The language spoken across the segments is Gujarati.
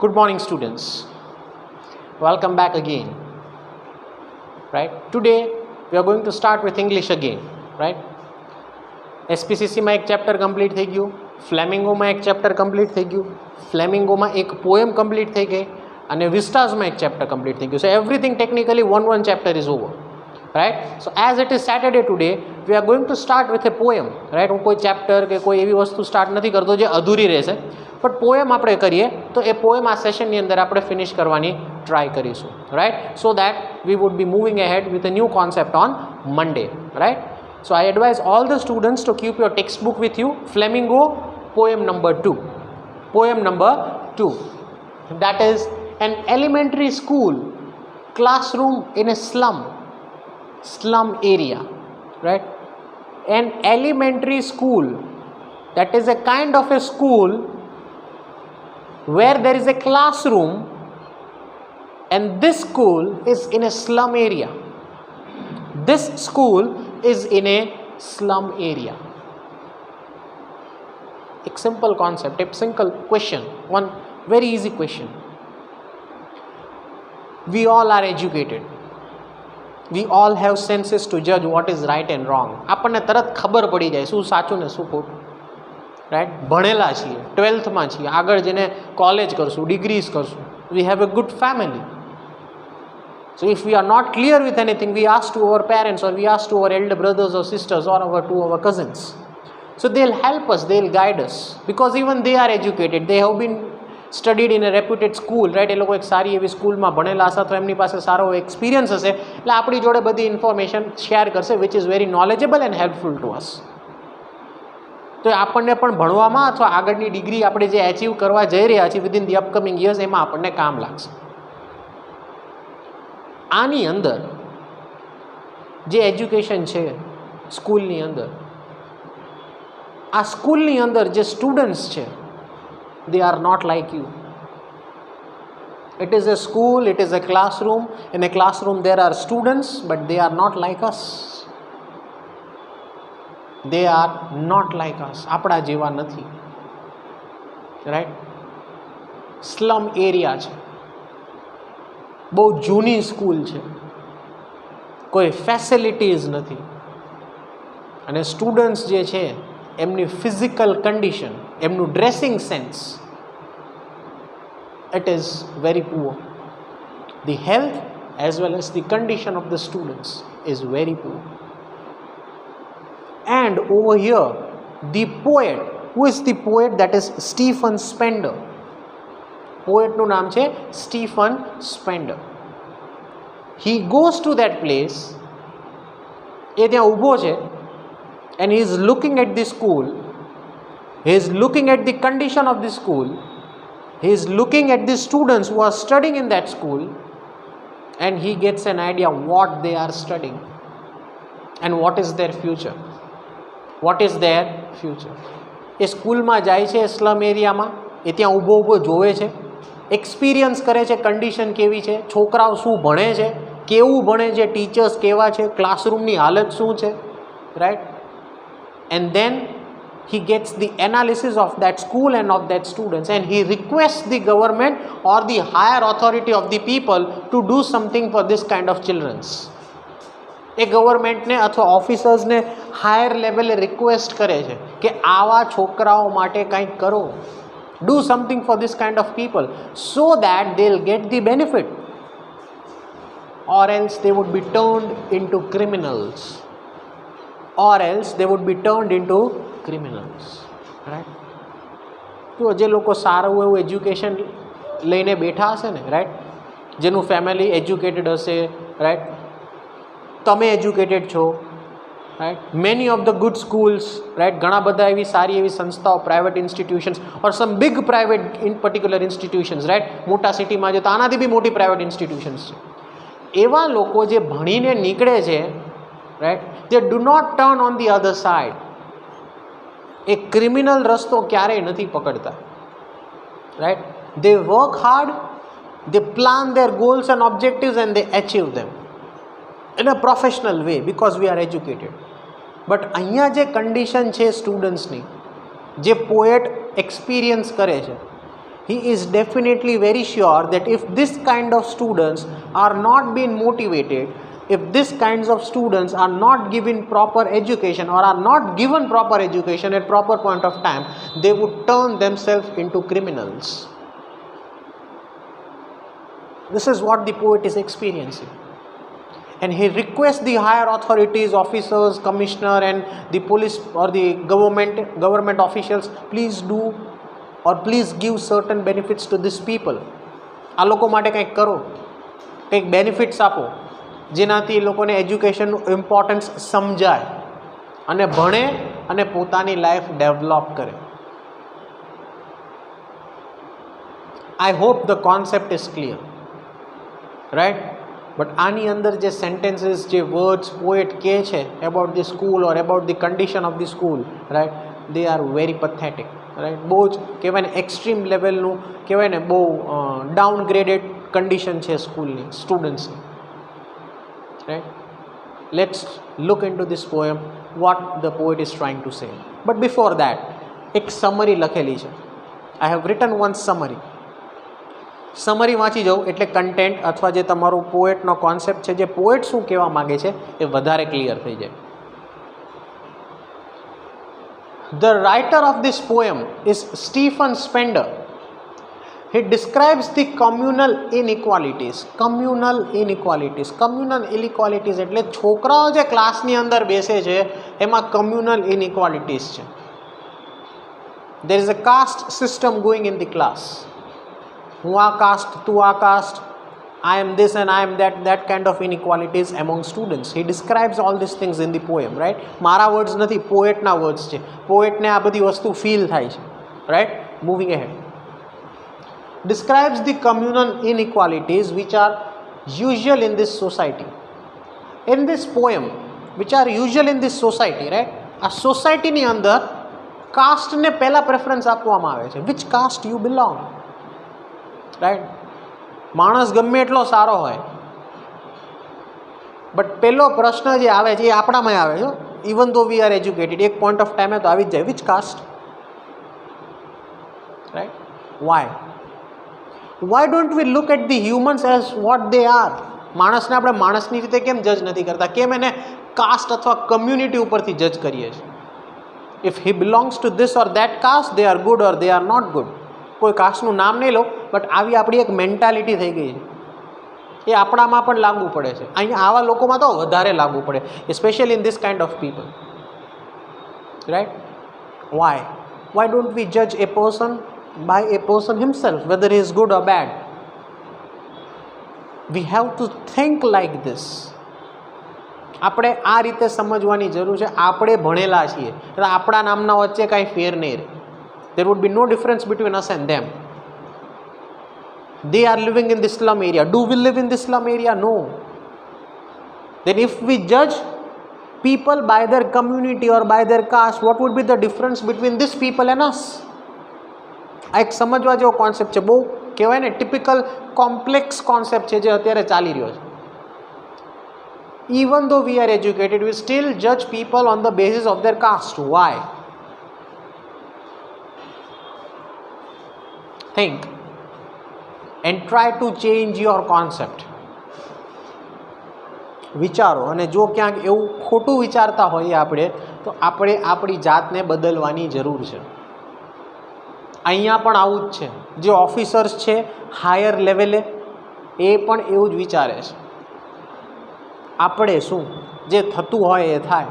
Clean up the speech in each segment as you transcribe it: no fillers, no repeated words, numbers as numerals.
Good morning, students. Welcome back again. Right? Today we are going to start with English again. Right? SPCC માં એક ચેપ્ટર કમ્પ્લીટ થઈ ગયું, ફ્લેમિંગોમાં એક ચેપ્ટર કમ્પ્લીટ થઈ ગયું, ફ્લેમિંગોમાં એક પોએમ કમ્પ્લીટ થઈ ગઈ અને વિસ્ટાઝમાં એક ચેપ્ટર કમ્પ્લીટ થઈ ગયું. સો everything technically one chapter is over. Right? So as it is Saturday today, we are going to start with a poem. Right? હું કોઈ ચેપ્ટર કે કોઈ એવી વસ્તુ સ્ટાર્ટ નથી કરતો જે અધૂરી રહેશે, બટ પોએમ આપણે કરીએ તો એ પોએમ આ સેશનની અંદર આપણે ફિનિશ કરવાની ટ્રાય કરીશું. Right, so that we would be moving ahead with a new concept on Monday. Right, so I advise all the students to keep your textbook with you. Flamingo, poem number 2. Poem number 2. That is an elementary school classroom in a slum area. Right? An elementary school, that is a kind of a school where there is a classroom, and this school is in a slum area. This school is in a slum area. A simple concept, a simple question, one very easy question. We all are educated. We all have senses to judge what is right and wrong. આપણને તરત ખબર પડી જાય શું સાચું ને શું ખોટું. રાઈટ, ભણેલા છીએ, 12th માં છીએ, આગળ જઈને કોલેજ કરશું, ડિગ્રીઝ કરશું. We have a good family. So if we are not clear with anything, we ask to our parents or we ask to our elder brothers or sisters or to our cousins. So they'll help us, they'll guide us, because even they are educated. They have been studied in a reputed school, right? એ લોકો એક સારી એવી સ્કૂલમાં ભણેલા હશે તો એમની પાસે સારો એક્સપિરિયન્સ હશે, એટલે આપણી જોડે બધી ઇન્ફોર્મેશન શેર કરશે, which is very knowledgeable and helpful to us. તો આપણને પણ ભણવામાં અથવા આગળની ડિગ્રી આપણે જે એચીવ કરવા જઈ રહ્યા છીએ વિધિન ધી અપકમિંગ યર્સ, એમાં આપણને કામ લાગશે. આની અંદર જે એજ્યુકેશન છે સ્કૂલની અંદર, આ સ્કૂલની અંદર જે સ્ટુડન્ટ્સ છે, they are not like you. It is a school, it is a classroom. In a classroom there are students, but they are not like us. They are not like us. આપણા જેવા નથી. Right? સ્લમ એરિયા છે, બહુ જૂની સ્કૂલ છે, કોઈ ફેસિલિટીઝ નથી, અને સ્ટુડન્ટ્સ જે છે એમની ફિઝિકલ કન્ડિશન, એમનું dressing sense, it is very poor. The health as well as the condition of the students is very poor. And over here, the poet, who is the poet? That is Stephen Spender. Poet નું નામ છે Stephen Spender. He goes to that place, એ ત્યાં ઊભો છે, and he is looking at the school, he is looking at the condition of the school, he is looking at the students who are studying in that school, and he gets an idea what they are studying and what is their future. What is their future? એ સ્કૂલમાં જાય છે સ્લમ એરિયામાં, એ ત્યાં ઊભો ઊભો જોવે છે, એક્સપિરિયન્સ કરે છે કન્ડિશન કેવી છે, છોકરાઓ શું ભણે છે, કેવું ભણે છે, ટીચર્સ કેવા છે, ક્લાસરૂમની હાલત શું છે. Right, and then he gets the analysis of that school and of that students, and he requests the government or the higher authority of the people to do something for this kind of children's. એ ગવર્મેન્ટને અથવા ઓફિસર્સને હાયર લેવલે રિક્વેસ્ટ કરે છે કે આવા છોકરાઓ માટે કંઈક કરો, do something for this kind of people so that they'll get the benefit, or else they would be turned into criminals. Or else they would be turned into criminals. Right? તો જે લોકો સારું એવું એજ્યુકેશન લઈને બેઠા હશે ને, રાઈટ, જેનું ફેમિલી એજ્યુકેટેડ હશે, રાઈટ, તમે એજ્યુકેટેડ છો, right, many of the good schools, right, ઘણા બધા એવી સારી એવી સંસ્થાઓ, private institutions or some big private in particular institutions, right, મોટા સિટીમાં જે તો આનાથી બી મોટી પ્રાઇવેટ ઇન્સ્ટિટ્યુશન્સ છે, એવા લોકો જે ભણીને નીકળે છે, right, they do not turn on the other side. A criminal રસ્તો ક્યારેય નથી પકડતા. Right, they work hard, they plan their goals and objectives and they achieve them in a professional way because we are educated. But અહીંયા જે કન્ડિશન છે સ્ટુડન્ટ્સની, જે પોએટ એક્સપિરિયન્સ કરે છે, he is definitely very sure that if this kind of students are not being motivated, if this kinds of students are not given proper education or are not given proper education at proper point of time, they would turn themselves into criminals. This is what the poet is experiencing. And he requests the higher authorities, officers, commissioner and the police or the government officials, please do or please give certain benefits to these people. આ લોકો માટે કંઈક કરો, કંઈક બેનિફિટ્સ આપો જેનાથી એ લોકોને એજ્યુકેશનનું ઇમ્પોર્ટન્સ સમજાય અને ભણે અને પોતાની લાઈફ ડેવલપ કરે. I hope the concept is clear, right? But આની અંદર જે સેન્ટેન્સીસ, જે વર્ડ્સ પોએટ કહે છે about the school or about the condition of the school, right, they are very pathetic, right? બહુ જ કહેવાય ને એક્સ્ટ્રીમ લેવલનું કહેવાય ને, બહુ ડાઉનગ્રેડેડ કન્ડિશન છે સ્કૂલની, સ્ટુડન્ટ્સની, right? Let's look in to this poem what the poet is trying to say. But before that એક સમરી લખેલી છે. I have written one summary. Summary વાંચી જાઉં એટલે કન્ટેન્ટ અથવા જે તમારું પોએટનો કોન્સેપ્ટ છે, જે પોએટ શું કહેવા માગે છે એ વધારે ક્લિયર થઈ જાય. The writer of this poem is Stephen Spender. He describes the communal inequalities. Communal inequalities. Communal inequalities એટલે છોકરાઓ જે ક્લાસની અંદર બેસે છે એમાં communal inequalities છે. There is a caste system going in the class. હું આ કાસ્ટ, તું આ cast, I am this and I am that, that kind of inequalities among students. He describes all these things in the poem, right? મારા વર્ડ્સ નથી, પોએટના વર્ડ્સ છે. પોએટને આ બધી વસ્તુ ફીલ થાય છે, right? Moving ahead. Describes the communal inequalities which are usual in this society. In this poem, which are usual in this society, right? આ સોસાયટીની અંદર કાસ્ટને પહેલાં પ્રેફરન્સ આપવામાં આવે છે. Which caste you belong? Right? માણસ ગમે એટલો સારો હોય, બટ પહેલો પ્રશ્ન જે આવે છે એ આપણામાં આવે છે. Even though we are educated, એક પોઈન્ટ ઓફ ટાઈમે તો આવી જ જાય, which caste, right? Why don't we look at the humans as what they are? માણસને આપણે માણસની રીતે કેમ જજ નથી કરતા? કેમ એને કાસ્ટ અથવા કમ્યુનિટી ઉપરથી જજ કરીએ છીએ? If he belongs to this or that caste, they are good or they are not good. કોઈ કાસ્ટનું નામ નહીં લો, બટ આવી આપણી એક મેન્ટાલિટી થઈ ગઈ છે. એ આપણામાં પણ લાગુ પડે છે. અહીંયા આવા લોકોમાં તો વધારે લાગુ પડે, specially in this kind of people, right? Why don't we જજ a person by a person himself, whether he is good or bad? We have to think like this. આપણે આ રીતે સમજવાની જરૂર છે. આપણે ભણેલા છીએ એટલે આપણા નામના વચ્ચે કાંઈ ફેર નહીં રહે. There would be no difference between us and them. They are living in the slum area. Do we live in the slum area? No. Then if we judge people by their community or by their caste, what would be the difference between these people and us? આ એક સમજવા જેવો કોન્સેપ્ટ છે. બહુ કહેવાય ને ટિપિકલ કોમ્પ્લેક્સ કોન્સેપ્ટ છે જે અત્યારે ચાલી રહ્યો છે. Even though we are educated, we still judge people on the basis of their caste. Why? Think and try to change your concept. વિચારો, અને જો ક્યાંક એવું ખોટું વિચારતા હોઈએ આપણે, તો આપણે આપણી જાતને બદલવાની જરૂર છે. અહીંયા પણ આવું જ છે. જે ઓફિસર્સ છે હાયર લેવલે એ પણ એવું જ વિચારે છે. આપણે શું, જે થતું હોય એ થાય.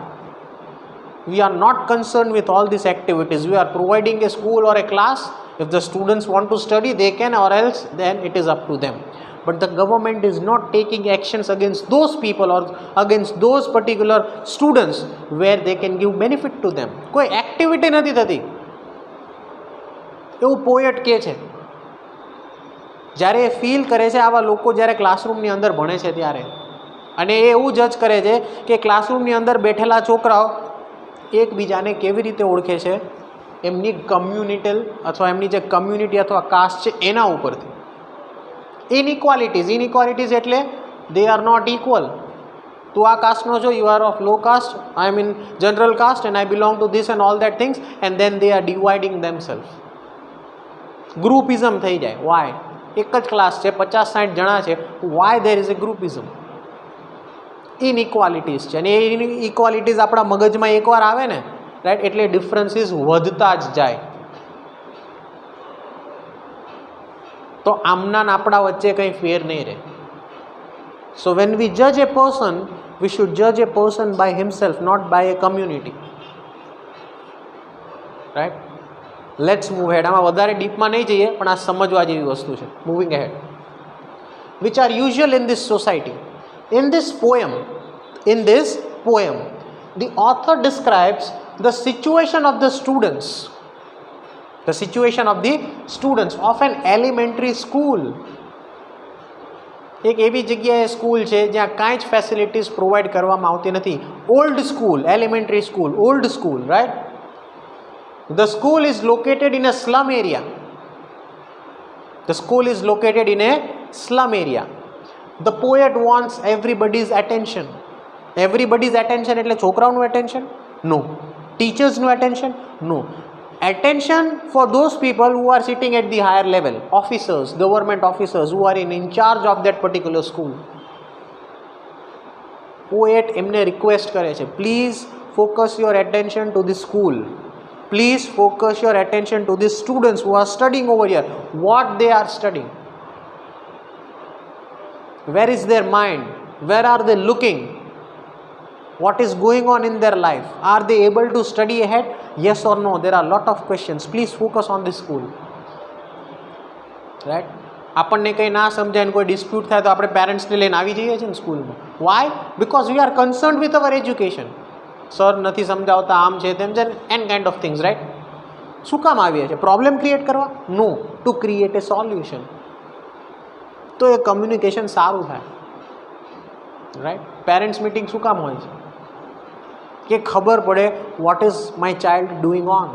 We are not concerned with all these activities. We are providing a school or a class. If the students want to study, they can, or else then it is up to them. But the government is not taking actions against those people or against those particular students where they can give benefit to them. કોઈ એક્ટિવિટી નથી થતી એવું પોએટ કહે છે. જ્યારે એ ફીલ કરે છે આવા લોકો જ્યારે ક્લાસરૂમની અંદર ભણે છે ત્યારે, અને એ એવું જજ કરે છે કે ક્લાસરૂમની અંદર બેઠેલા છોકરાઓ એકબીજાને કેવી રીતે ઓળખે છે, એમની કમ્યુનિટલ અથવા એમની જે કમ્યુનિટી અથવા કાસ્ટ છે એના ઉપરથી. ઇનઇક્વાલિટીઝ એટલે દે આર નોટ ઇક્વલ. તું આ કાસ્ટનો છો, you are of low caste, I am in general caste and I belong to this and all that things, and then they are dividing themselves. Groupism થઈ જાય. વાય? એક જ ક્લાસ છે, 50-60 જણા છે, Y there is A groupism? Inequalities છે, અને એ ઇક્વાલિટીઝ આપણા મગજમાં એકવાર આવે ને, રાઈટ, એટલે ડિફરન્સીસ વધતા જ જાય. તો આમના ને આપણા વચ્ચે કંઈ ફેર નહીં રહે. સો વેન વી જજ એ પર્સન, વી શુડ જજ a person by himself, not by a community. Right? Let's move head. આમાં વધારે ડીપમાં નહીં જઈએ, પણ આ સમજવા જેવી વસ્તુ છે. Moving head. Which are usual in this society. In this poem, the author describes the situation of the students of an elementary school. એક એવી જગ્યાએ સ્કૂલ છે જ્યાં કાંઈ જ ફેસિલિટીઝ પ્રોવાઈડ કરવામાં આવતી નથી. Old school, elementary school, old school, right? The school is located in a slum area. The school is located in a slum area. The poet wants everybody's attention. Everybody's attention એટલે છોકરાઓનું attention? No. Teachers' attention? No. Attention for those people who are sitting at the higher level, officers, government officers who are in charge of that particular school. Poet એમને રિક્વેસ્ટ કરે છે, please focus your attention to the school. Please focus your attention to the students who are studying over here. What they are studying. Where is their mind? Where are they looking? What is going on in their life? Are they able to study ahead? Yes or no? There are a lot of questions. Please focus on this school. Right? આપણને કંઈ ના સમજાય ને કોઈ ડિસ્પ્યુટ થાય તો આપણે પેરેન્ટ્સને લઈને આવી જઈએ છીએ ને સ્કૂલમાં. Why? Because we are concern with our education. Sir નથી સમજાવતા, આમ છે તેમ છે, and kind of things, right? શું કામ આવીએ છીએ? પ્રોબ્લેમ ક્રિએટ કરવા? No, to create a solution. તો એ કમ્યુનિકેશન સારું થાય, રાઈટ? પેરેન્ટ્સ મિટિંગ શું કામ હોય છે? કે ખબર પડે what is my child doing on.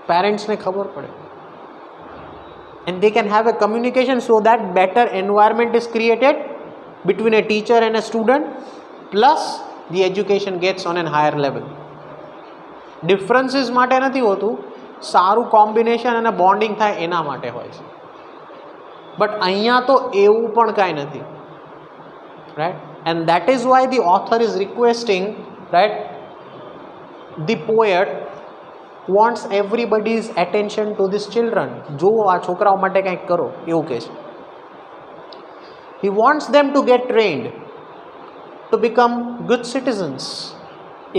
પેરેન્ટ્સને ખબર પડે, and they can have a communication so that better environment is created between a teacher and a student, plus the education gets on a higher level. Differences માટે નથી હોતું, સારું કોમ્બિનેશન અને બોન્ડિંગ થાય એના માટે હોય છે. બટ અહીંયા તો એવું પણ કાંઈ નથી, right? And that is why the author is requesting, right, the poet wants everybody's attention to these children. જો આ છોકરાઓ માટે કંઈક કરો એવું કહે છે. He wants them to get trained to become good citizens.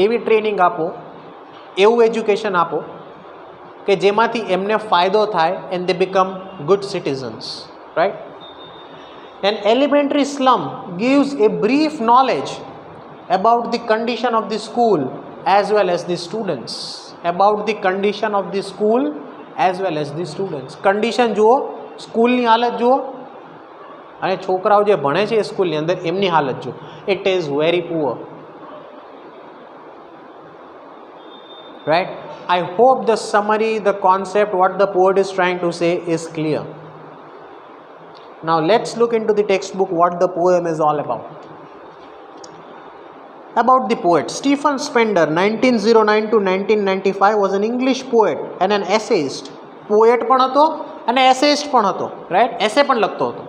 એવી ટ્રેનિંગ આપો, એવું એજ્યુકેશન આપો કે જેમાંથી એમને ફાયદો થાય, and they become good citizens, right? An elementary slum gives a brief knowledge about the condition of the school as well as the students. About the condition of the school as well as the students. Condition જુઓ, સ્કૂલની હાલત જુઓ, અને છોકરાઓ જે ભણે છે એ સ્કૂલની અંદર એમની હાલત જુઓ. It is very poor, right? I hope the summary, the concept, what the poet is trying to say is clear. Now let's look into the textbook, what the poem is all about. About the poet, Stephen Spender, 1909 to 1995, was an English poet and an essayist. Poet પણ હતો અને essayist પણ હતો, right? Essay પણ લખતો હતો.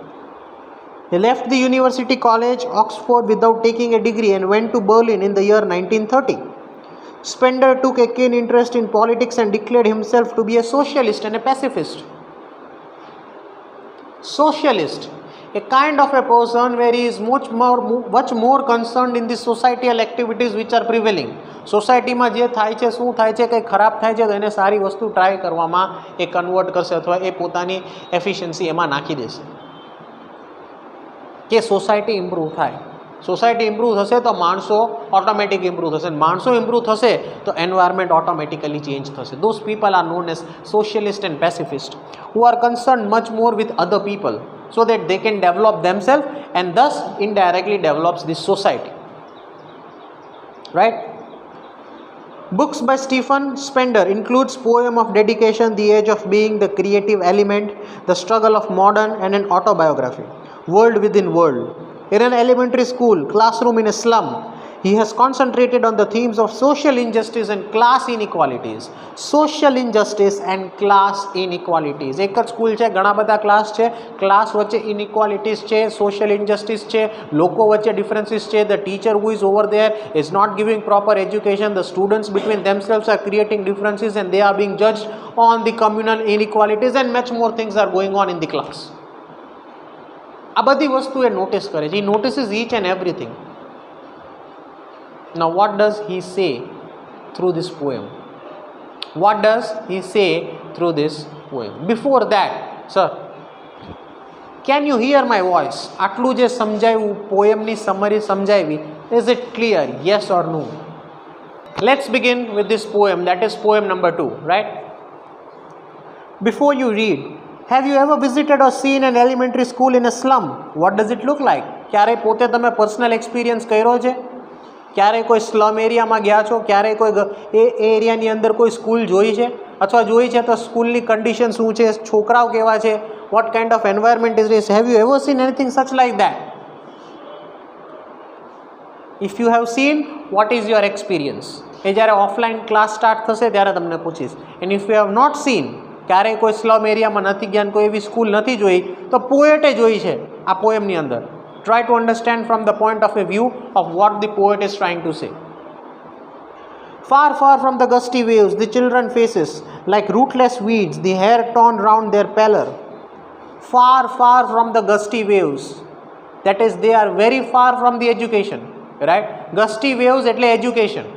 He left the University College, Oxford, without taking a degree and went to Berlin in the year 1930. Spender took a keen interest in politics and declared himself to be a socialist and a pacifist. Socialist, a kind of a person where he is much more concerned in the societal activities which are prevailing. સોસાયટીમાં જે થાય છે, શું થાય છે, કંઈ ખરાબ થાય છે તો એને સારી વસ્તુ ટ્રાય કરવામાં એ કન્વર્ટ કરશે અથવા એ પોતાની એફિશિયન્સી એમાં નાખી દેશે કે સોસાયટી ઇમ્પ્રૂવ થાય. સોસાયટી ઇમ્પ્રૂવ થશે તો માણસો ઓટોમેટિક ઇમ્પ્રૂવ થશે, માણસો ઇમ્પ્રૂવ થશે તો એન્વાયરમેન્ટ ઓટોમેટિકલી ચેન્જ થશે. Those people are known as socialist and pacifist who are concern much more with other people so that they can develop themselves and thus indirectly develops this society, right? Books by Stephen Spender includes Poem of Dedication, The Age of Being, The Creative Element, The Struggle of Modern, and an autobiography, World Within World. In an elementary school, Classroom in a Slum, He has concentrated on the themes of social injustice and class inequalities. Social injustice and class inequalities. એક જ સ્કૂલ છે, ઘણા બધા ક્લાસ છે, ક્લાસ વચ્ચે ઇનઇક્વાલિટીઝ છે, સોશિયલ ઇન્જસ્ટિસ છે, લોકો વચ્ચે ડિફરન્સીસ છે. The teacher who is over there is not giving proper education. The students between themselves are creating differences and they are being judged on the communal inequalities and much more things are going on in the class. આ બધી વસ્તુ એ નોટિસ કરે છે. He notices each and everything. Now what does he say through this poem? What does he say through this poem? Before that, sir, can you hear my voice? આટલું જે સમજાવ્યું, પોએમની સમરી સમજાવી, is it clear? Yes or no? Let's begin with this poem, that is poem number 2, right? Before you read, have you ever visited or seen an elementary school in a slum? What does it look like? ક્યારે પોતે તમે પર્સનલ એક્સપિરિયન્સ કર્યો છે? ક્યારે કોઈ સ્લમ એરિયામાં ગયા છો? ક્યારે કોઈ એ એરિયાની અંદર કોઈ સ્કૂલ જોઈ છે? અથવા જોઈ છે તો સ્કૂલની કન્ડિશન શું છે? છોકરાઓ કેવા છે? What kind of environment is this? Have you ever seen anything such like that? If you have seen, what is your experience? એ જ્યારે ઓફલાઈન ક્લાસ સ્ટાર્ટ થશે ત્યારે તમને પૂછીશ. And if you have not seen, ક્યારેય કોઈ સ્લમ એરિયામાં નથી ગયા, કોઈ એવી સ્કૂલ નથી જોઈ, તો પોએટે જોઈ છે આ પોએમની અંદર. Try to understand from the point of view of what the poet is trying to say. Far, far from the gusty waves, the children faces like rootless weeds, the hair torn round their pallor. Far, far from the gusty waves. That is, they are very far from the education. Right? Gusty waves એટલે education.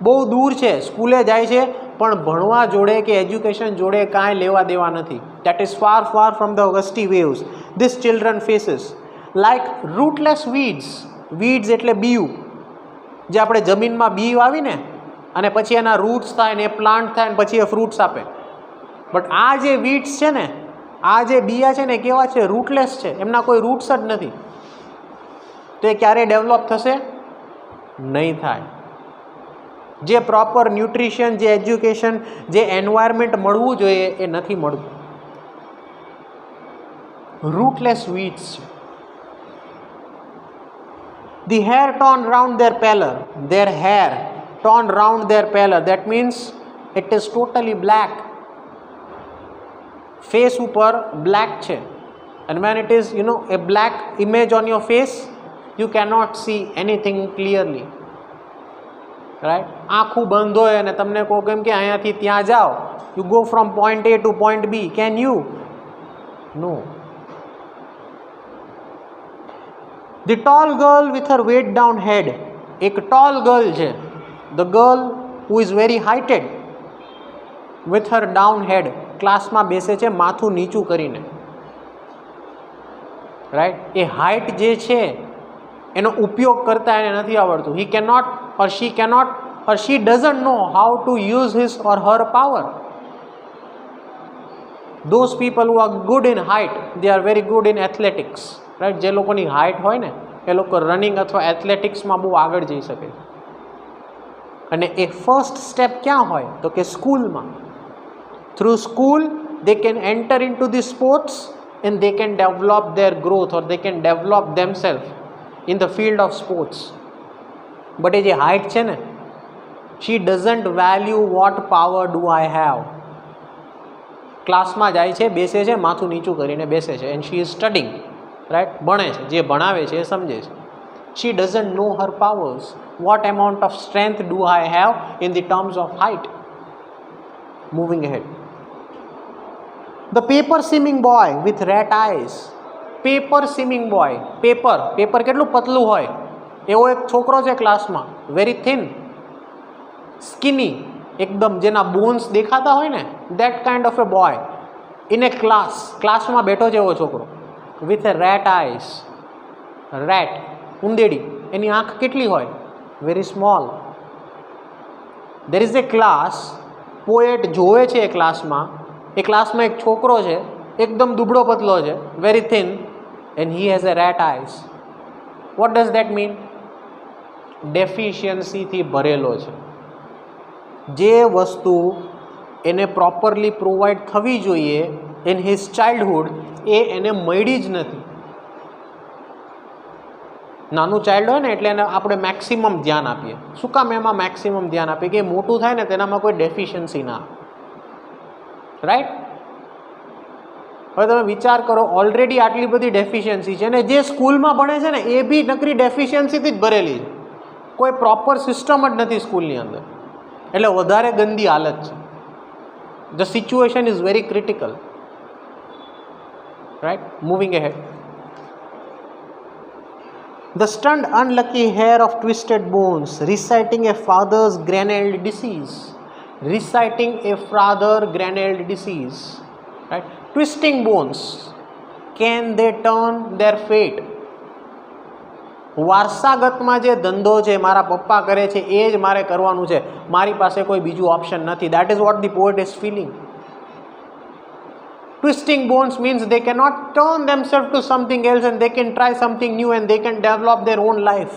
બહુ દૂર છે, સ્કૂલે જાય છે, પણ ભણવા જોડે કે એજ્યુકેશન જોડે કાંઈ લેવા દેવા નથી. That is far, far from the gusty waves. This children faces like rootless weeds. weeds એટલે બીયું, જે આપણે જમીનમાં બી વાવીને અને પછી એના રૂટ્સ થાય ને એ પ્લાન્ટ થાય ને પછી એ ફ્રૂટ્સ આપે. બટ આ જે વીડ્સ છે ને, આ જે બીયા છે ને, કેવા છે? રૂટલેસ છે, એમના કોઈ રૂટ્સ જ નથી. તો એ ક્યારે ડેવલપ થશે? નહીં થાય. જે પ્રોપર ન્યુટ્રિશન, જે એજ્યુકેશન, જે એન્વાયરમેન્ટ મળવું જોઈએ એ નથી મળતું. રૂટલેસ વીડ્સ છે. The hair torn round their pallor. Their hair torn round their pallor. That means it is totally black. Face ઉપર black છે. And when it is, a black image on your face, you cannot see anything clearly. Right? આંખું બંધ હોય અને તમને કહો કેમ કે અહીંયાથી ત્યાં જાઓ. You go from point A to point B. Can you? No. The tall girl with her weighed down head. એક tall girl છે. The girl who is very heighted with her down head. ક્લાસમાં બેસે છે માથું નીચું કરીને. રાઈટ? એ હાઇટ જે છે એનો ઉપયોગ કરતા એને નથી આવડતું. He cannot or she cannot or she doesn't know how to use his or her power. Those people who are good in height, they are very good in athletics. Right? જે લોકોની હાઇટ હોય ને એ લોકો રનિંગ અથવા એથ્લેટિક્સમાં બહુ આગળ જઈ શકે. અને એ ફર્સ્ટ સ્ટેપ ક્યાં હોય? તો કે સ્કૂલમાં. Through school they can enter in to the sports and they can develop their growth or they can develop themselves in the field of sports. But એ જે હાઇટ છે ને, she doesn't value what power do I have. ક્લાસમાં જાય છે, બેસે છે, માથું નીચું કરીને બેસે છે, and she is studying. Right? ભણે છે, જે ભણાવે છે એ સમજે છે. She doesn't know her powers. What amount of strength do I have in the terms of height. Moving head. The paper seeming boy with rat eyes. Paper seeming boy. Paper કેટલું પતલું હોય એવો એક છોકરો છે ક્લાસમાં. વેરી થિન, સ્કિની, એકદમ જેના બોન્સ દેખાતા હોય ને, that kind of a boy in a ક્લાસમાં બેઠો છે એવો છોકરો. With a rat eyes. Rat, ઉંદેડી, એની આંખ કેટલી હોય? Very small. There is a class. Poet જોવે છે એ ક્લાસમાં એક છોકરો છે, એકદમ દુબળો પતલો છે, very thin, and he has a rat eyes. What does that mean? ડેફિશિયન્સીથી ભરેલો છે. જે વસ્તુ એને પ્રોપરલી પ્રોવાઈડ થવી જોઈએ ઇન હિઝ ચાઇલ્ડહુડ, એ એને મળી જ નથી. નાનું ચાઇલ્ડ હોય ને એટલે એને આપણે મેક્સિમમ ધ્યાન આપીએ. શું કામ એમાં મેક્સિમમ ધ્યાન આપીએ? કે મોટું થાય ને તેનામાં કોઈ ડેફિશિયન્સી ના, રાઈટ? હવે તમે વિચાર કરો, ઓલરેડી આટલી બધી ડેફિશિયન્સી છે ને જે સ્કૂલમાં ભણે છે ને એ બી નકરી ડેફિશિયન્સીથી જ ભરેલી છે. કોઈ પ્રોપર સિસ્ટમ જ નથી સ્કૂલની અંદર, એટલે વધારે ગંદી હાલત છે. The situation is very critical, right? Moving ahead. The stunned unlucky heir of twisted bones, reciting a father's granule disease. Reciting a father granule disease. Right? Twisting bones. Can they turn their fate? વારસાગતમાં જે ધંધો છે મારા પપ્પા કરે છે એ જ મારે કરવાનું છે, મારી પાસે કોઈ બીજું ઓપ્શન નથી. That is what the poet is feeling. Twisting bones means they cannot turn themselves to something else and they can try something new and they can develop their own life.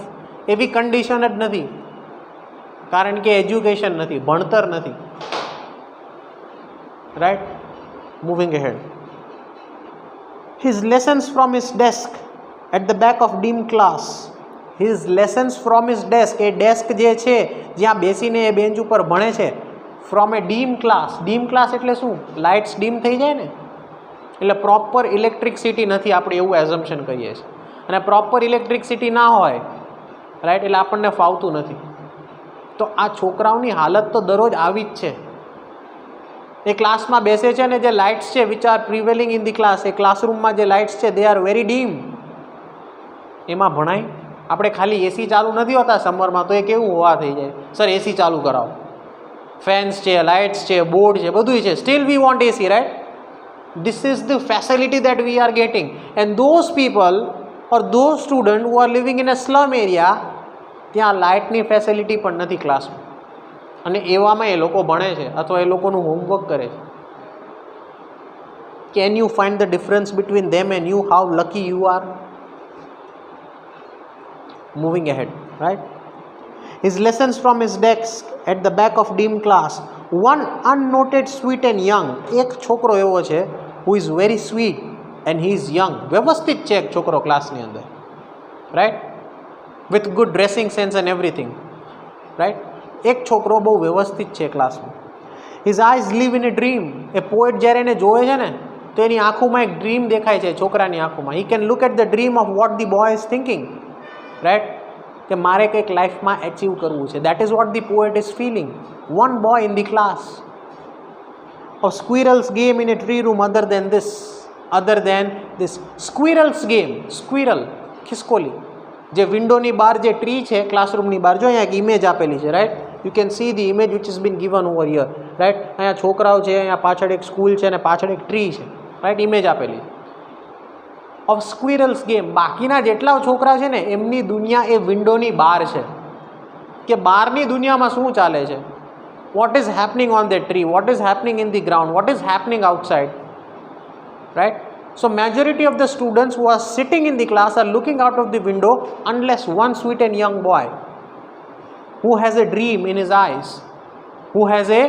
એવી કન્ડિશન જ નથી, કારણ કે એજ્યુકેશન નથી, ભણતર નથી. Right? Moving ahead. His lessons from his desk at the back of dim class. His lessons from his desk, A desk જે છે જ્યાં બેસીને એ બેન્ચ ઉપર ભણે છે, from A dim class. Dim class એટલે શું? લાઇટ્સ ડીમ થઈ જાય ને, એટલે પ્રોપર ઇલેક્ટ્રિસિટી નથી, આપણે એવું એઝમ્પશન કરીએ છીએ. અને પ્રોપર ઇલેક્ટ્રિસિટી ના હોય, રાઈટ, એટલે આપણને ફાવતું નથી. તો આ છોકરાઓની હાલત તો દરરોજ આવી જ છે. એ ક્લાસમાં બેસે છે ને જે લાઇટ્સ છે which are prevailing in the class, એ ક્લાસરૂમમાં જે લાઇટ્સ છે દે આર વેરી ડીમ. એમાં ભણાય. આપણે ખાલી એસી ચાલુ નથી હોતા સમરમાં તો એ કેવું હોવા થઈ જાય, સર એસી ચાલુ કરાવો. ફેન્સ છે, લાઇટ્સ છે, બોર્ડ છે, બધું છે, steel we want AC, right? This is the facility that we are getting, and those people or those students who are living in a slum area, ત્યાં લાઇટની ફેસિલિટી પણ નથી ક્લાસમાં, અને એવામાં એ લોકો ભણે છે અથવા એ લોકોનું હોમવર્ક કરે છે. Can you find the difference between them and you? How lucky you are? Moving ahead, right? His lessons from his desk at the back of dim class. One unnoted, sweet and young. એક છોકરો એવો છે who is very sweet and he is young. વ્યવસ્થિત છે એક છોકરો ક્લાસની અંદર, right? With good dressing sense and everything, right? એક છોકરો બહુ વ્યવસ્થિત છે ક્લાસમાં. His eyes live in a dream. A poet જ્યારે એને જોવે છે ને તો એની આંખોમાં એક ડ્રીમ દેખાય છે, છોકરાની આંખોમાં. He can look at the dream of what the boy is thinking, right? કે મારે કંઈક લાઈફમાં એચીવ કરવું છે. That is what the poet is feeling. One boy in the class. A squirrel's game in a tree room other than this. Squirrel's game. Squirrel, ખિસકોલી. જે વિન્ડોની બહાર જે ટ્રી છે ક્લાસરૂમની બહાર, જો અહીંયા એક ઇમેજ આપેલી છે, right? You can see the image which is bin given over here, right? અહીંયા છોકરાઓ છે, અહીંયા પાછળ એક સ્કૂલ છે અને પાછળ એક ટ્રી છે, રાઈટ? ઇમેજ આપેલી ઓફ સ્ક્વિરલ્સ ગેમ. બાકીના જેટલા છોકરા છે ને એમની દુનિયા એ વિન્ડોની બહાર છે, કે બહારની દુનિયામાં શું ચાલે છે. What is happening on the tree, what is happening in the ground, what is happening outside, right? So majority of the students who are sitting in the class are looking out of the window unless one sweet and young boy who has a dream in his eyes, who has a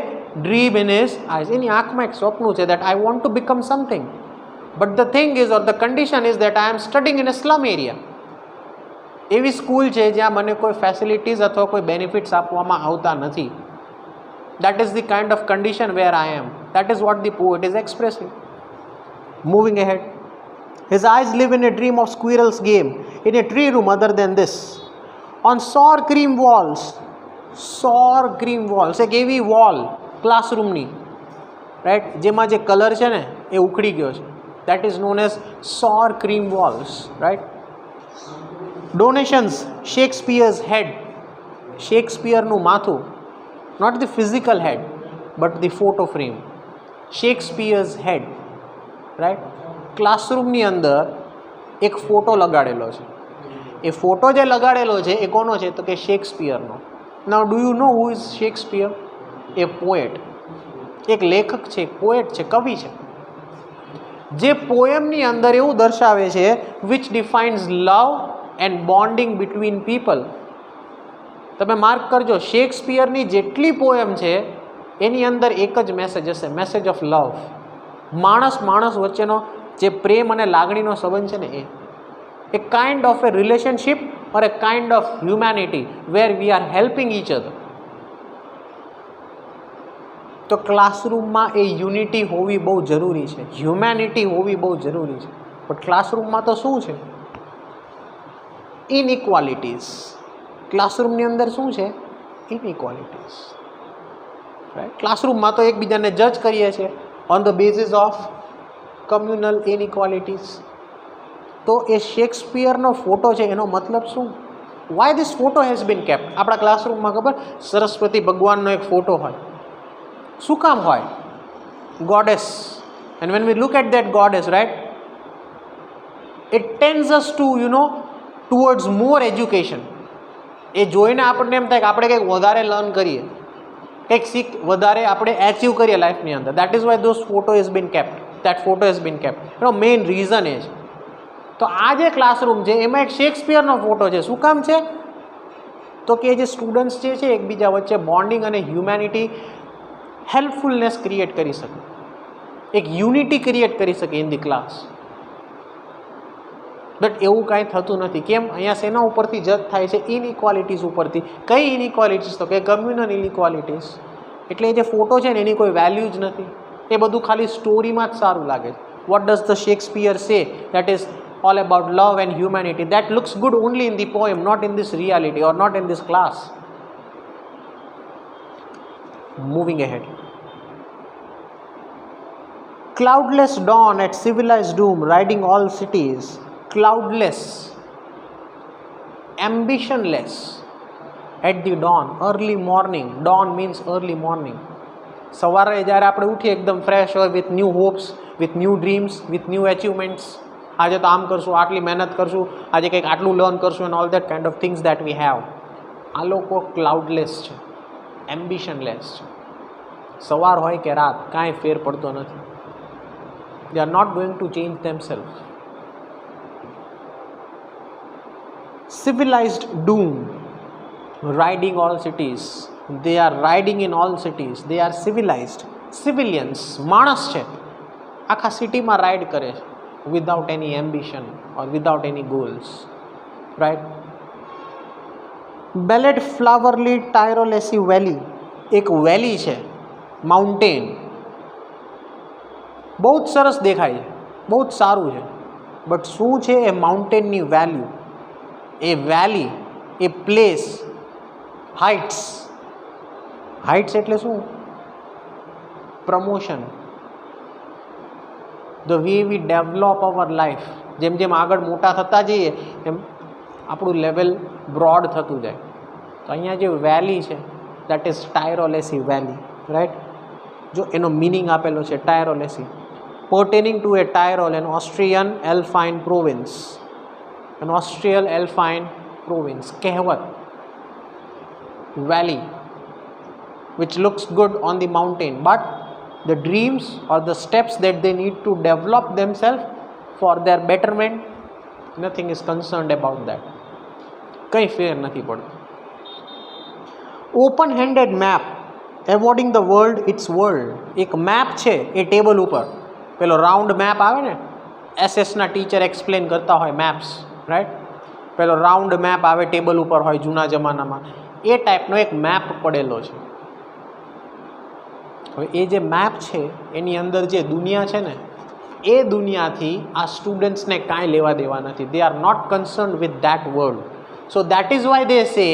dream in his eyes. એની આંખમાં એક સ્વપ્ન છે that I want to become something. But the thing is, or the condition is that I am studying in a slum area. એવી સ્કૂલ છે જ્યાં મને કોઈ ફેસિલિટીઝ અથવા કોઈ બેનિફિટ્સ આપવામાં આવતા નથી. That is the kind of condition where I am. That is what the poet is expressing. Moving ahead. His eyes live in a dream of squirrel's game in a tree room other than this. On sour cream walls. Sour cream walls. એક એવી વોલ ક્લાસરૂમની, રાઈટ, જેમાં જે કલર છે ને એ ઉખડી ગયો છે. That is known as sour cream walls, right? Donations. Shakespeare's head. શેક્સપિયરનું માથું. Not the physical head, but the photo frame. Shakespeare's head. Right? ક્લાસરૂમની અંદર એક ફોટો લગાડેલો છે. એ ફોટો જે લગાડેલો છે એ કોનો છે? તો કે શેક્સપિયરનો. Now do you know who is Shakespeare? એ પોએટ, એક લેખક છે, એક પોએટ છે, કવિ છે, જે પોએમની અંદર એવું દર્શાવે છે which defines love and bonding between people. તમે માર્ક કરજો, શેક્સપિયરની જેટલી પોએમ છે એની અંદર એક જ મેસેજ હશે, મેસેજ ઓફ લવ. માણસ વચ્ચેનો જે પ્રેમ અને લાગણીનો સંબંધ છે ને a kind of a relationship or a kind of humanity where we are helping each other. તો ક્લાસરૂમમાં એ યુનિટી હોવી બહુ જરૂરી છે, હ્યુમેનિટી હોવી બહુ જરૂરી છે. બટ ક્લાસરૂમમાં તો શું છે? ઇનઇક્વાલિટીઝ. ક્લાસરૂમની અંદર શું છે? ઇનઇક્વાલિટીઝ. રાઈટ. ક્લાસરૂમમાં તો એકબીજાને જજ કરીએ છીએ on the basis of communal inequalities. તો એ શેક્સપિયરનો ફોટો છે એનો મતલબ શું? Why this photo has been kept? આપણા ક્લાસરૂમમાં ખબર સરસ્વતી ભગવાનનો એક ફોટો હોય. શું કામ હોય? Goddess. And when we look at that goddess, right, it tends us to towards more education. એ જોઈને આપણને એમ થાય કે આપણે કંઈક વધારે લર્ન કરીએ, કંઈક શીખ વધારે આપણે એચીવ કરીએ લાઈફની અંદર. That is Y those photo is bin kept. That photo is bin kept. એનો મેઇન રીઝન એ છે. તો આ જે ક્લાસરૂમ છે એમાં એક શેક્સપિયરનો ફોટો છે. શું કામ છે? તો કે જે સ્ટુડન્ટ્સ જે છે એકબીજા વચ્ચે બોન્ડિંગ અને હ્યુમેનિટી, હેલ્પફુલનેસ ક્રિએટ કરી શકે, એક યુનિટી ક્રિએટ કરી શકે ઇન ધી ક્લાસ. બટ એવું કાંઈ થતું નથી. કેમ? અહીંયા શેના ઉપરથી જજ થાય છે? ઇનઇક્વાલિટીઝ ઉપરથી. કઈ ઇનઇક્વાલિટીઝ? તો કે કમ્યુનલ ઇનઇક્વાલિટીઝ. એટલે એ જે ફોટો છે ને એની કોઈ વેલ્યુ જ નથી. એ બધું ખાલી સ્ટોરીમાં જ સારું લાગે છે. વોટ ડઝ ધ શેક્સપિયર સે? That is all about love and humanity. That looks good only in the poem, not in this reality or not in this class. Moving ahead. Cloudless dawn at civilized doom, riding all cities. Cloudless, ambitionless at the dawn, early morning. Dawn means early morning. સવારે જ્યારે આપણે ઉઠીએ એકદમ ફ્રેશ હોય, with new hops, with new dreams, with new achievements. આજે તો આમ કરશું, આટલી મહેનત કરશું, આજે કંઈક આટલું લર્ન કરશું, and all that kind of things that we have. આ લોકો ક્લાઉડલેસ છે, એમ્બિશનલેસ છે. સવાર હોય કે રાત કાંઈ ફેર પડતો નથી. They are not going to change themselves. Civilized doom, riding all cities. They are riding in all cities. They are civilized. Civilians, માણસ છે, આખા સિટીમાં રાઇડ કરે છે, without any ambition or without any goals, right? Ballad flowery Tirolesi valley, એક વેલી છે, માઉન્ટેન, બહુ જ સરસ દેખાય છે, બહુ જ સારું છે. બટ શું છે એ માઉન્ટેનની વેલ્યુ? એ વેલી, એ પ્લેસ, હાઇટ્સ. હાઇટ્સ એટલે શું? Promotion. The way V develop our life, જેમ જેમ આગળ મોટા થતા જઈએ એમ આપણું લેવલ બ્રોડ થતું જાય. તો અહીંયા જે વેલી છે દેટ ઇઝ ટાયરોલેસી વેલી, રાઈટ. જો એનો મિનિંગ આપેલો છે ટાયરોલેસી, pertaining to a Tyrol, an Austrian Alpine province. An Austrian Alpine province, કહેવત. Valley which looks good on the mountain, but the dreams or the steps that they need to develop themselves for their betterment, nothing is concerned about that. કંઈ ફેર નથી પડતું. Open handed map, awarding the world it's world. એક મેપ છે એ ટેબલ ઉપર, પેલો રાઉન્ડ મેપ આવે ને, એસએસના ટીચર એક્સપ્લેન કરતા હોય મેપ્સ, રાઈટ. પેલો રાઉન્ડ મેપ આવે ટેબલ ઉપર હોય જૂના જમાનામાં, એ ટાઈપનો એક મેપ પડેલો છે. હવે એ જે મેપ છે એની અંદર જે દુનિયા છે ને, એ દુનિયાથી આ સ્ટુડન્ટ્સને કાંઈ લેવા દેવા નથી. They are not concern with that world. So that is why they say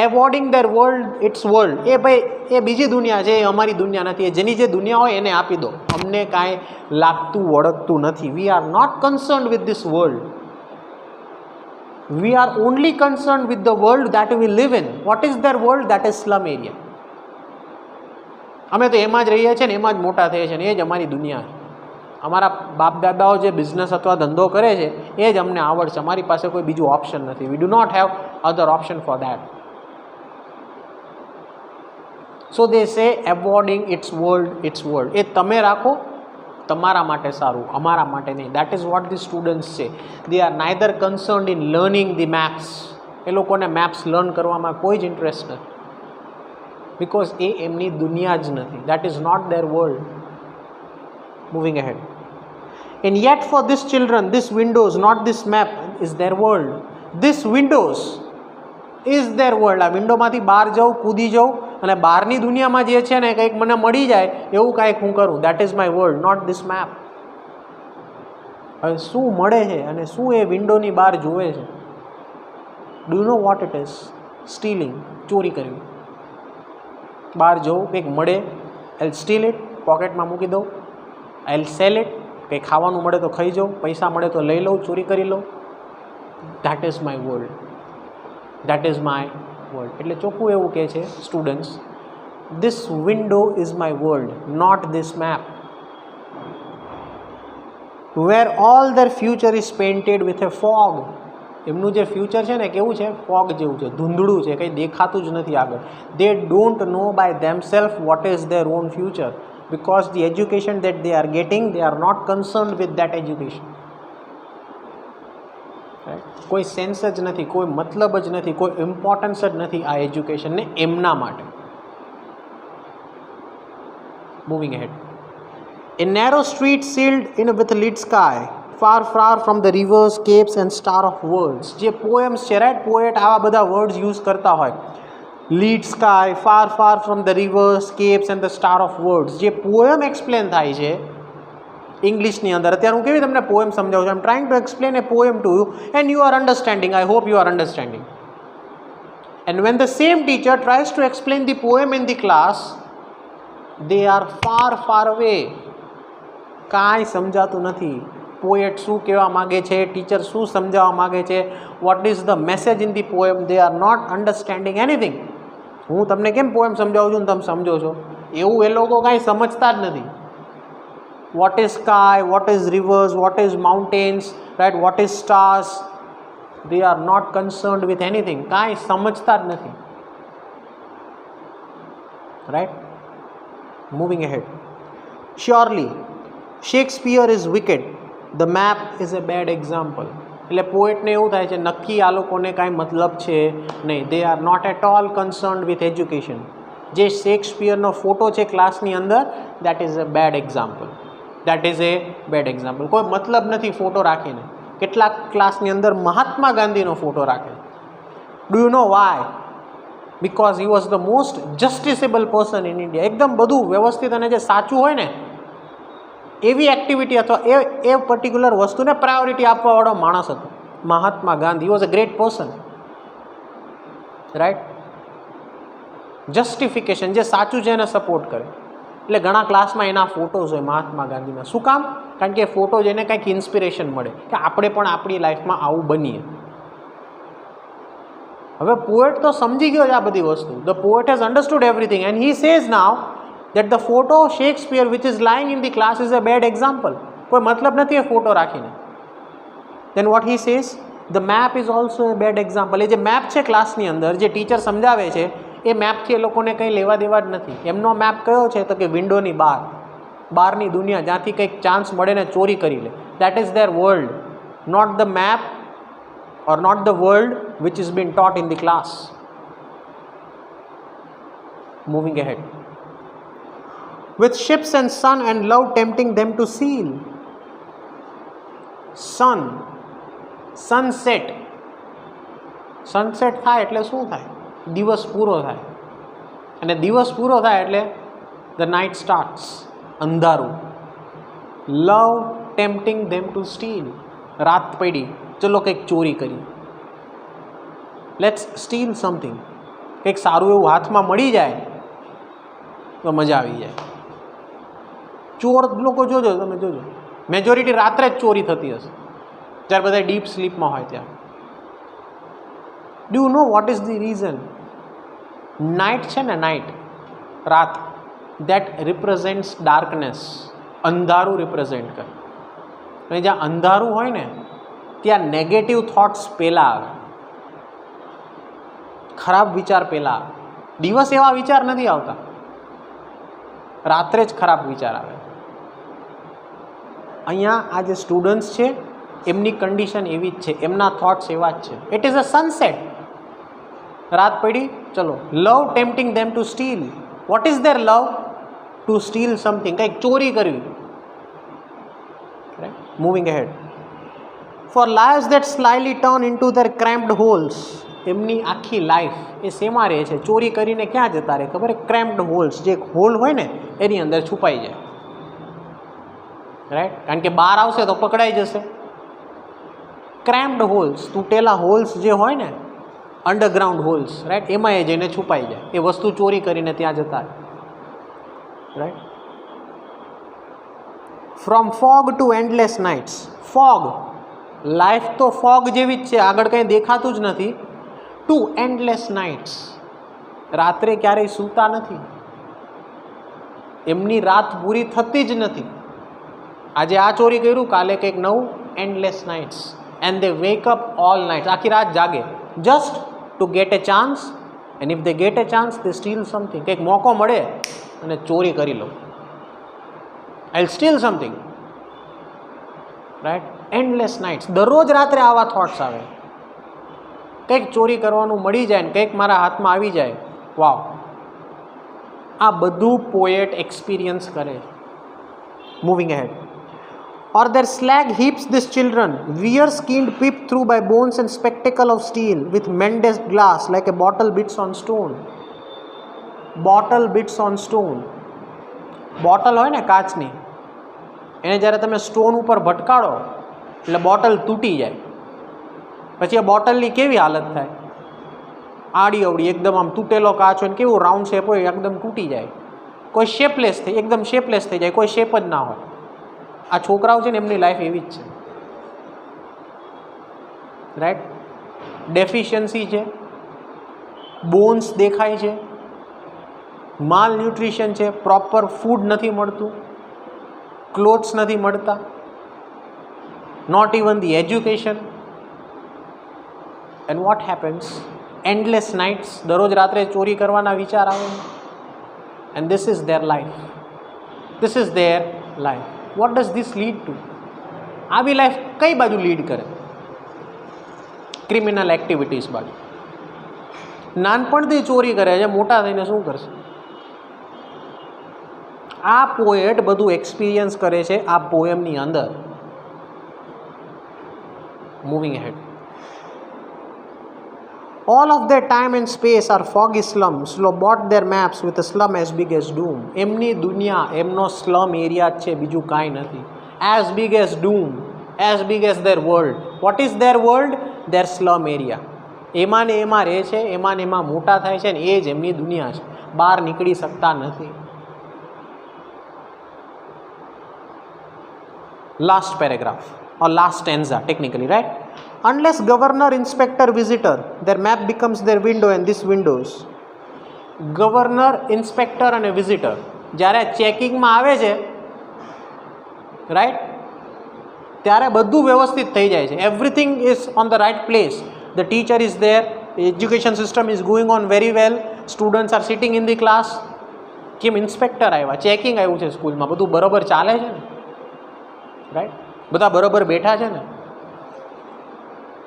awarding their world it's world. એ ભાઈ એ બીજી દુનિયા છે, એ અમારી દુનિયા નથી. એ જેની જે દુનિયા હોય એને આપી દો, અમને કાંઈ લાગતું વળગતું નથી. We are not concern with this world. We are only concern with the world that we live in. What is their world? That is slum area. અમે તો એમાં જ રહીએ છીએ ને એમાં જ મોટા થઈએ છીએ ને, એ જ અમારી દુનિયા છે. અમારા બાપ દાદાઓ જે બિઝનેસ અથવા ધંધો કરે છે એ જ અમને આવડશે. અમારી પાસે કોઈ બીજું ઓપ્શન નથી. We do not have other option for that. So they say awarding its world it's world. એ તમે રાખો, તમારા માટે સારું, અમારા માટે નહીં. That is what the students છે. They are neither concerned in learning the maps. એ લોકોને મેપ્સ લર્ન કરવામાં કોઈ જ ઇન્ટરેસ્ટ નથી, બિકોઝ એ એમની દુનિયા જ નથી. That is not their world. Moving ahead. And yet for these children, this windows, not this map, is their world. This Windows is their world. આ વિન્ડોમાંથી બહાર જાઉં, કૂદી જાઉં અને બહારની દુનિયામાં જે છે ને કંઈક મને મળી જાય એવું કાંઈક હું કરું. That is my world, not this map. હવે શું મળે છે અને શું એ વિન્ડોની બહાર જુએ છે? Do you know what it is? Stealing, ચોરી કરવી. બહાર જવું, કંઈક મળે, આઈ સ્ટીલ ઇટ, પોકેટમાં મૂકી દઉં, આઈ સેલ ઇટ, કંઈક ખાવાનું મળે તો ખાઈ જાઉં, પૈસા મળે તો લઈ લઉં, ચોરી કરી લઉં. That is my world, that is my world. એટલે ચોખ્ખું એવું કહે છે students, this window is my world, not this map. Where all their future is painted with a fog. એમનું જે ફ્યુચર છે ને કેવું છે? ફોગ જેવું છે, ધૂંધળું છે, કંઈ દેખાતું જ નથી આગળ. They don't know by themselves what is there on future, because the education that they are getting, they are not concerned with that education. Right? કોઈ સેન્સ જ નથી, કોઈ મતલબ જ નથી, કોઈ ઇમ્પોર્ટન્સ જ નથી આ એજ્યુકેશનને એમના માટે. Moving ahead. A narrow street sealed in with lit sky, far far from the rivers, capes and star of worlds. જે પોએમ્સ છે, રાઈટ, પોએટ આવા બધા વર્ડ્સ યુઝ કરતા હોય. Lead sky, far far from the reverse, caps and the star of words. જે પોએમ એક્સપ્લેન થાય છે ઇંગ્લિશની અંદર. અત્યારે હું કેવી તમને પોએમ સમજાવું છું? I am trying to explain a poem to you and you are understanding. I hope you are understanding. And when the same teacher tries to explain the poem in the class, they are far far away. કાંઈ સમજાતું નથી. પોએટ શું કહેવા માગે છે, ટીચર શું સમજાવવા માગે છે, what is the message in the poem, they are not understanding anything. હું તમને કેમ પોએમ સમજાવું છું ને તમે સમજો છો, એવું એ લોકો કાંઈ સમજતા જ નથી. What is sky, what is rivers, what is mountains, right, what is stars, they are not concerned with anything. કાંઈ સમજતા જ નથી. Right, moving ahead. Surely Shakespeare is wicked, the map is a bad example. એટલે પોએટને એવું થાય છે નક્કી આ લોકોને કાંઈ મતલબ છે નહીં. They are not at all concerned with education. જે શેક્સપિયરનો ફોટો છે ક્લાસની અંદર, that is a bad example. That is a bad example. કોઈ મતલબ નથી ફોટો રાખીને. કેટલાક ક્લાસની અંદર મહાત્મા ગાંધીનો ફોટો રાખે. Do you know why? Because he was the most justiceable person in India. એકદમ બધું વ્યવસ્થિત અને જે સાચું હોય ને એવી એક્ટિવિટી અથવા એ પર્ટિક્યુલર વસ્તુને પ્રાયોરિટી આપવાવાળો માણસ હતો Mahatma Gandhi. Was a great person, right. Justification, જે સાચું છે એને સપોર્ટ કરે. એટલે ઘણા ક્લાસમાં એના ફોટોઝ હોય મહાત્મા ગાંધીના. શું કામ? કારણ કે ફોટો જોઈને કંઈક ઇન્સ્પિરેશન મળે કે આપણે પણ આપણી લાઈફમાં આવું બનીએ. હવે પોએટ તો સમજી ગયો છે આ બધી વસ્તુ. The poet has understood everything and he says now that the photo of Shakespeare which is lying in the class is a bad example. કોઈ મતલબ નથી એ ફોટો રાખીને. then what he says, the map is also a bad example. એ જે મેપ છે ક્લાસની અંદર જે ટીચર સમજાવે છે એ મેપથી એ લોકોને કંઈ લેવા દેવા જ નથી. એમનો મેપ કયો છે તો કે વિન્ડોની બહાર, બહારની દુનિયા જ્યાંથી કંઈક ચાન્સ મળે ને ચોરી કરી લે. That is their world, not the map or not the world which is being taught in the class. Moving ahead. With ships and sun and love tempting them to sail. Sun, sunset. Sunset થાય એટલે શું થાય? દિવસ પૂરો થાય. અને દિવસ પૂરો થાય એટલે the night starts. અંધારું. Love tempting them to steal. રાત પડી, ચલો કંઈક ચોરી કરી. Let's steal something. કંઈક સારું એવું હાથમાં મળી જાય તો મજા આવી જાય. ચોર લોકો જોજો, તમે જોજો મેજોરિટી રાત્રે જ ચોરી થતી હશે જ્યારે બધા ડીપ સ્લીપમાં હોય ત્યાં. Do you know what is the reason? Night છે ને, નાઇટ, રાત, દેટ રિપ્રેઝેન્ટ્સ ડાર્કનેસ. અંધારું રિપ્રેઝેન્ટ કરે. અને જ્યાં અંધારું હોય ને ત્યાં નેગેટિવ થોટ્સ પહેલાં આવે, ખરાબ વિચાર પહેલાં આવે. દિવસ એવા વિચાર નથી આવતા, રાત્રે જ ખરાબ વિચાર આવે. અહીંયા આ જે સ્ટુડન્ટ્સ છે એમની કન્ડિશન એવી જ છે, એમના થોટ્સ એવા જ છે. It is a sunset. રાત પડી, ચલો. Love tempting them to steal. What is there love? To steal something, કંઈક ચોરી કરવી. Moving ahead. For lives that slyly turn into their cramped holes. એમની આખી લાઈફ એ શેમાં રહે છે? ચોરી કરીને ક્યાં જતા રહે ખબર? ક્રેમ્પ્ડ હોલ્સ, જે હોલ હોય ને એની અંદર છુપાઈ જાય. રાઈટ, કારણ કે બહાર આવશે તો પકડાઈ જશે. ક્રેમ્પ્ડ હોલ્સ, તૂટેલા હોલ્સ જે હોય ને, અંડરગ્રાઉન્ડ હોલ્સ, રાઈટ, એમાં એ જઈને છુપાઈ જાય. એ વસ્તુ ચોરી કરીને ત્યાં જતા રહે. Right. From fog to endless nights. Fog, life તો ફોગ જેવી જ છે, આગળ કંઈ દેખાતું જ નથી. ટુ એન્ડલેસ નાઇટ્સ, રાત્રે ક્યારેય સૂતા નથી. એમની રાત પૂરી થતી જ નથી. આજે આ ચોરી કર્યું, કાલે કંઈક નવું. Endless nights. And they wake up all nights, આખી રાત જાગે just to get a chance. And if they get a chance they steal something. કંઈક મોકો મળે અને ચોરી કરી લો. I will steal something. Right, endless nights. દરરોજ રાત્રે આવા થોટ્સ આવે. કંઈક ચોરી કરવાનું મળી જાય ને કંઈક મારા હાથમાં આવી જાય. વાવ. આ બધું પોએટ એક્સપિરિયન્સ કરે. Moving ahead. Or their slag heaps this children, wear skinned peep through by bones and spectacle of steel, with mended glass like a bottle bits on stone. Bottle bits on stone. Bottle હોય ને કાચની, એને જ્યારે તમે સ્ટોન ઉપર ભટકાડો એટલે બોટલ તૂટી જાય. પછી આ બોટલની કેવી હાલત થાય? આડી અવડી, એકદમ આમ તૂટેલો કાચ હોય ને કેવું રાઉન્ડ શેપ હોય, એકદમ તૂટી જાય. કોઈ શેપલેસ થઈ, એકદમ શેપલેસ થઈ જાય, કોઈ શેપ જ ના હોય. આ છોકરાઓ છે ને એમની લાઈફ એવી જ છે. રાઈટ, ડેફિશિયન્સી છે, બોન્સ દેખાય છે, માલ ન્યુટ્રિશન છે, પ્રોપર ફૂડ નથી મળતું, ક્લોથ્સ નથી મળતા, not even the education. And what happens? Endless nights, દરરોજ રાત્રે ચોરી કરવાના વિચાર આવે. And this is their life. This is their life. What does this lead to? આવી લાઈફ કઈ બાજુ લીડ કરે? ક્રિમિનલ એક્ટિવિટીઝ બાજુ. નાનપણથી ચોરી કરે છે, મોટા થઈને શું કરશે? આ પોએટ બધું એક્સપિરિયન્સ કરે છે આ પોએમની અંદર. Moving head. All of their time and space are foggy slums. Lo bought their maps with a slum as big as Doom. એમની દુનિયા, એમનો સ્લમ એરિયા જ છે, બીજું કાંઈ નથી. As big as Doom, as big as their world. What is their world? Their slum area. એમાં ને એમાં રહે છે, એમાં ને એમાં મોટા થાય છે ને એ જ એમની દુનિયા છે. બહાર નીકળી શકતા નથી. Last paragraph or last stanza technically, right? Unless governor, inspector, visitor, their map becomes their window and this windows. Governor, inspector અને વિઝિટર જ્યારે ચેકિંગમાં આવે છે, રાઈટ, ત્યારે બધું વ્યવસ્થિત થઈ જાય છે. Everything is on the right place. The teacher is there, education system is going on very well, students are sitting in the class. કેમ? ઇન્સ્પેક્ટર આવ્યા, ચેકિંગ આવ્યું છે સ્કૂલમાં, બધું બરાબર ચાલે છે ને, રાઈટ, બધા બરાબર બેઠા છે ને,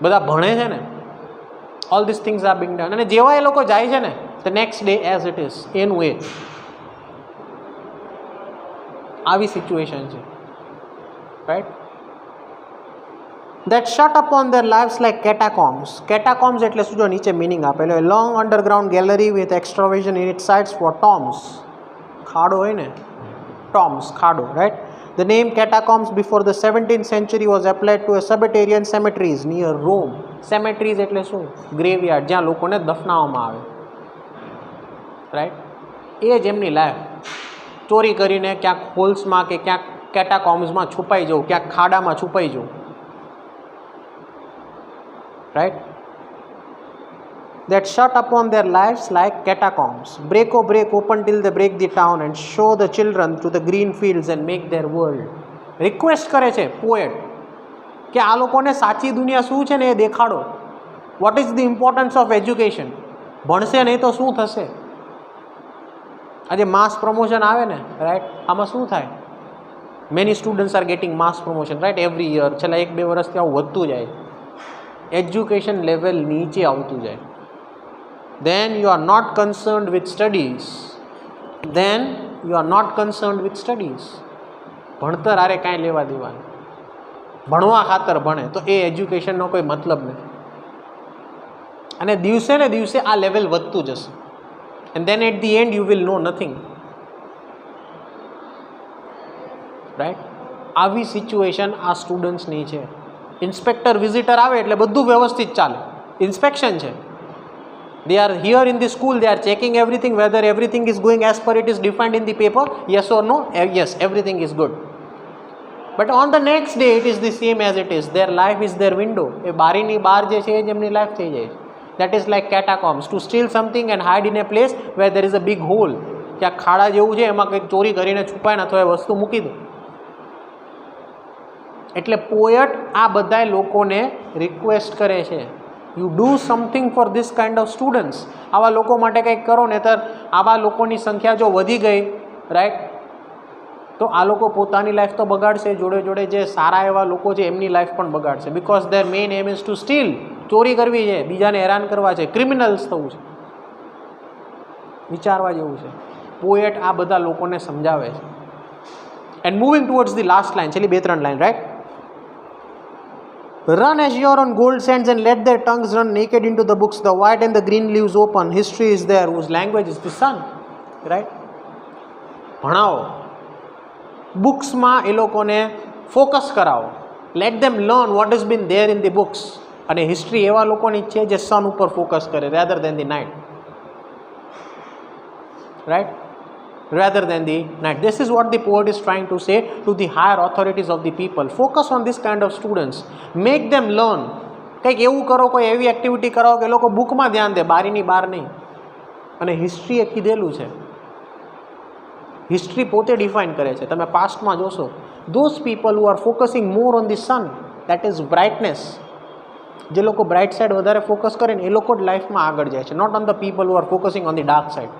બધા ભણે છે ને. All this things are Bing done. અને જેવા એ લોકો જાય છે ને, the next day as it is, એનું એ આવી સિચ્યુએશન છે, right. that shut upon their lives like catacombs. Catacombs એટલે શું? જો નીચે મિનિંગ આપેલો, a long underground gallery with excavation in its sides for tombs. ખાડો હોય ને, tombs, ખાડો, right. The name catacombs before the 17th century was applied to a Sabbatarian cemeteries near Rome. Cemeteries એટલે શું? ગ્રેવયાર્ડ, જ્યાં લોકોને દફનાવવામાં આવે, રાઈટ. એ જ એમની લાઈફ. ચોરી કરીને ક્યાંક હોલ્સમાં કે ક્યાંક કેટાકોમ્સમાં છુપાઈ જવું, ક્યાંક ખાડામાં છુપાઈ જવું, right. That shut upon their lives like catacombs. Break, oh break, open till they break the town and show the children to the green fields and make their world. Request કરે છે પોએટ કે આ લોકોને સાચી દુનિયા શું છે ને એ દેખાડો. What is the importance of education? ભણશે નહીં તો શું થશે? આજે માસ પ્રમોશન આવે ને, રાઈટ, આમાં શું થાય? Many students are getting mass promotion, right, every year. છેલ્લા 1-2 વર્ષથી આવું વધતું જાય, એજ્યુકેશન લેવલ નીચે આવતું જાય. Then you are not concerned with studies. ભણતર આરે કાંઈ લેવા દેવાનું. ભણવા ખાતર ભણે તો એ એજ્યુકેશનનો કોઈ મતલબ નથી. અને દિવસે ને દિવસે આ લેવલ વધતું જશે. And then at the end you will know nothing. Right? આવી સિચ્યુએશન આ સ્ટુડન્ટ્સની છે. ઇન્સ્પેક્ટર વિઝિટર આવે એટલે બધું વ્યવસ્થિત ચાલે, ઇન્સ્પેક્શન છે. They are here in the school, they are checking everything, whether everything is going as per it is defined in the paper, yes or no, yes, everything is good. But on the next day it is the same as it is. Their life is their window. એ બારીની બહાર જે છે એ જ એમની લાઈફ થઈ જાય છે. That is like catacombs. To steal something and hide in a place where there is a big hole. ક્યાંક ખાડા જેવું છે, એમાં કંઈક ચોરી કરીને છુપાઈને અથવા એ વસ્તુ મૂકી દો. એટલે પોયટ આ બધા લોકોને રિક્વેસ્ટ કરે છે, you do something for this kind of students. આવા લોકો માટે કંઈક કરો, નહીંતર આવા લોકોની સંખ્યા જો વધી ગઈ, રાઈટ, તો આ લોકો પોતાની લાઈફ તો બગાડશે, જોડે જોડે જે સારા એવા લોકો છે એમની લાઈફ પણ બગાડશે. Because their main aim is to steal. ચોરી કરવી છે, બીજાને હેરાન કરવા છે, ક્રિમિનલ્સ થવું છે. વિચારવા જેવું છે. પોએટ આ બધા લોકોને સમજાવે છે. And moving towards the last line, છેલ્લી 2-3 line, right? Run azure on gold sands and let their tongues run naked into the books. The white and the green leaves open. History is there, whose language is the sun. Right? ભણાવો. બુક્સમાં એ લોકોને ફોકસ કરાવો. Let them learn what has been there in the books. અને હિસ્ટ્રી એવા લોકોની છે જે સન ઉપર ફોકસ કરે rather than the night. Right? Rather than the night. This is what the poet is trying to say to the higher authorities of the people. Focus on this kind of students. Make them learn. કંઈક એવું કરો, કોઈ એવી એક્ટિવિટી કરાવો કે લોકો બુકમાં ધ્યાન દે, બારીની બહાર નહીં. અને હિસ્ટ્રીએ કીધેલું છે, હિસ્ટ્રી પોતે ડિફાઇન કરે છે. તમે પાસ્ટમાં જોશો, those people who are focusing more on the sun, that is brightness, જે લોકો બ્રાઇટ સાઇડ વધારે ફોકસ કરે ને એ લોકો જ લાઈફમાં આગળ જાય છે, not on the people who are focusing on the dark side.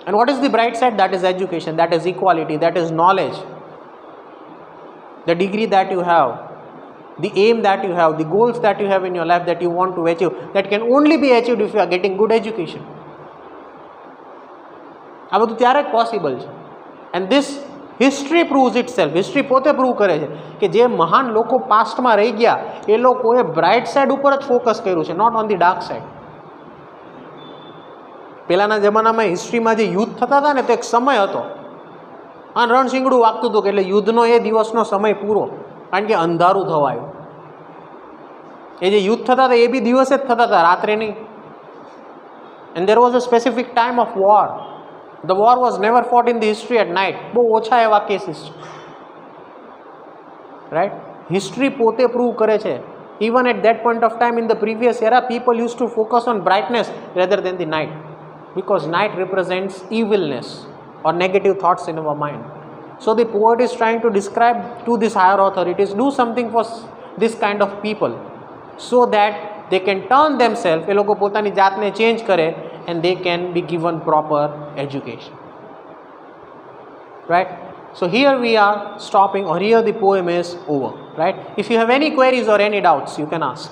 And what is the bright side? That is education, that is equality, that is knowledge. The degree that you have, the aim that you have, the goals that you have in your life that you want to achieve, that can only be achieved if you are getting good education. આ બધું ત્યારે જ પોસિબલ છે. And this history proves itself. History પોતે પ્રૂવ કરે છે કે જે મહાન લોકો પાસ્ટમાં રહી ગયા એ લોકોએ બ્રાઇટ સાઇડ ઉપર જ ફોકસ કર્યું છે, not on the dark side. પહેલાંના જમાનામાં હિસ્ટ્રીમાં જે યુદ્ધ થતા હતા ને, તો એક સમય હતો, આ રણશીંગડું વાગતું હતું કે એટલે યુદ્ધનો એ દિવસનો સમય પૂરો, કારણ કે અંધારું થવા આવ્યું. એ જે યુદ્ધ થતા હતા એ બી દિવસે જ થતા હતા, રાત્રે નહીં. And there was a specific time of war. The war was never fought in the history at night. બહુ ઓછા એવા કેસીસ છે, રાઈટ? હિસ્ટ્રી પોતે પ્રૂવ કરે છે. Even at that point of time in the previous era, people used to focus on brightness rather than the night. Because night represents evilness or negative thoughts in our mind. So the poet is trying to describe to these higher authorities, do something for this kind of people so that they can turn themselves, એ લોકો પોતાની જાતને ચેન્જ કરે, and they can be given proper education. Right? So here we are stopping, or here the poem is over. Right? If you have any queries or any doubts, you can ask.